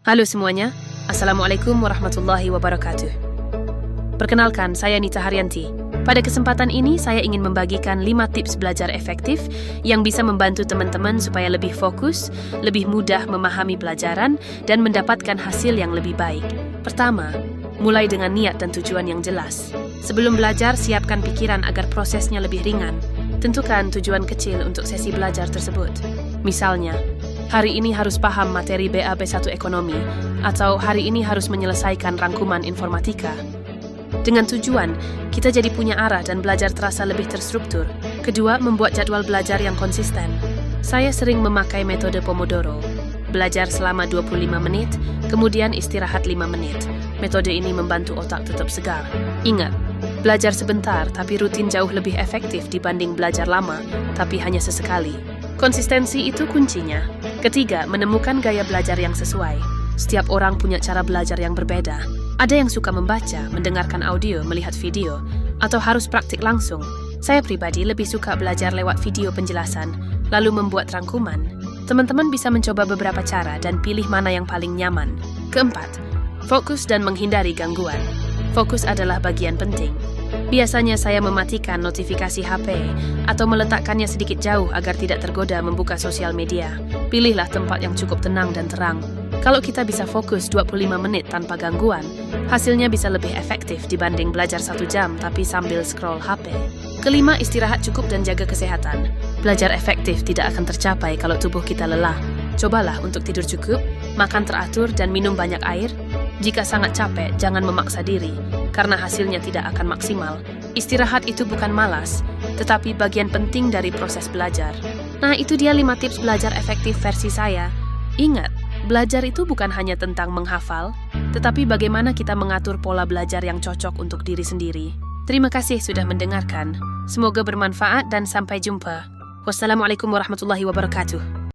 Halo semuanya, Assalamualaikum warahmatullahi wabarakatuh. Perkenalkan, saya Nita Haryanti. Pada kesempatan ini, saya ingin membagikan 5 tips belajar efektif yang bisa membantu teman-teman supaya lebih fokus, lebih mudah memahami pelajaran, dan mendapatkan hasil yang lebih baik. Pertama, mulai dengan niat dan tujuan yang jelas. Sebelum belajar, siapkan pikiran agar prosesnya lebih ringan. Tentukan tujuan kecil untuk sesi belajar tersebut. Misalnya, hari ini harus paham materi BAB1 ekonomi, atau hari ini harus menyelesaikan rangkuman informatika. Dengan tujuan, kita jadi punya arah dan belajar terasa lebih terstruktur. Kedua, membuat jadwal belajar yang konsisten. Saya sering memakai metode Pomodoro. Belajar selama 25 menit, kemudian istirahat 5 menit. Metode ini membantu otak tetap segar. Ingat, belajar sebentar tapi rutin jauh lebih efektif dibanding belajar lama, tapi hanya sesekali. Konsistensi itu kuncinya. Ketiga, menemukan gaya belajar yang sesuai. Setiap orang punya cara belajar yang berbeda. Ada yang suka membaca, mendengarkan audio, melihat video, atau harus praktik langsung. Saya pribadi lebih suka belajar lewat video penjelasan, lalu membuat rangkuman. Teman-teman bisa mencoba beberapa cara dan pilih mana yang paling nyaman. Keempat, fokus dan menghindari gangguan. Fokus adalah bagian penting. Biasanya saya mematikan notifikasi HP atau meletakkannya sedikit jauh agar tidak tergoda membuka sosial media. Pilihlah tempat yang cukup tenang dan terang. Kalau kita bisa fokus 25 menit tanpa gangguan, hasilnya bisa lebih efektif dibanding belajar 1 jam tapi sambil scroll HP. Kelima, istirahat cukup dan jaga kesehatan. Belajar efektif tidak akan tercapai kalau tubuh kita lelah. Cobalah untuk tidur cukup, makan teratur, dan minum banyak air. Jika sangat capek, jangan memaksa diri, karena hasilnya tidak akan maksimal. Istirahat itu bukan malas, tetapi bagian penting dari proses belajar. Nah, itu dia 5 tips belajar efektif versi saya. Ingat, belajar itu bukan hanya tentang menghafal, tetapi bagaimana kita mengatur pola belajar yang cocok untuk diri sendiri. Terima kasih sudah mendengarkan. Semoga bermanfaat dan sampai jumpa. Wassalamualaikum warahmatullahi wabarakatuh.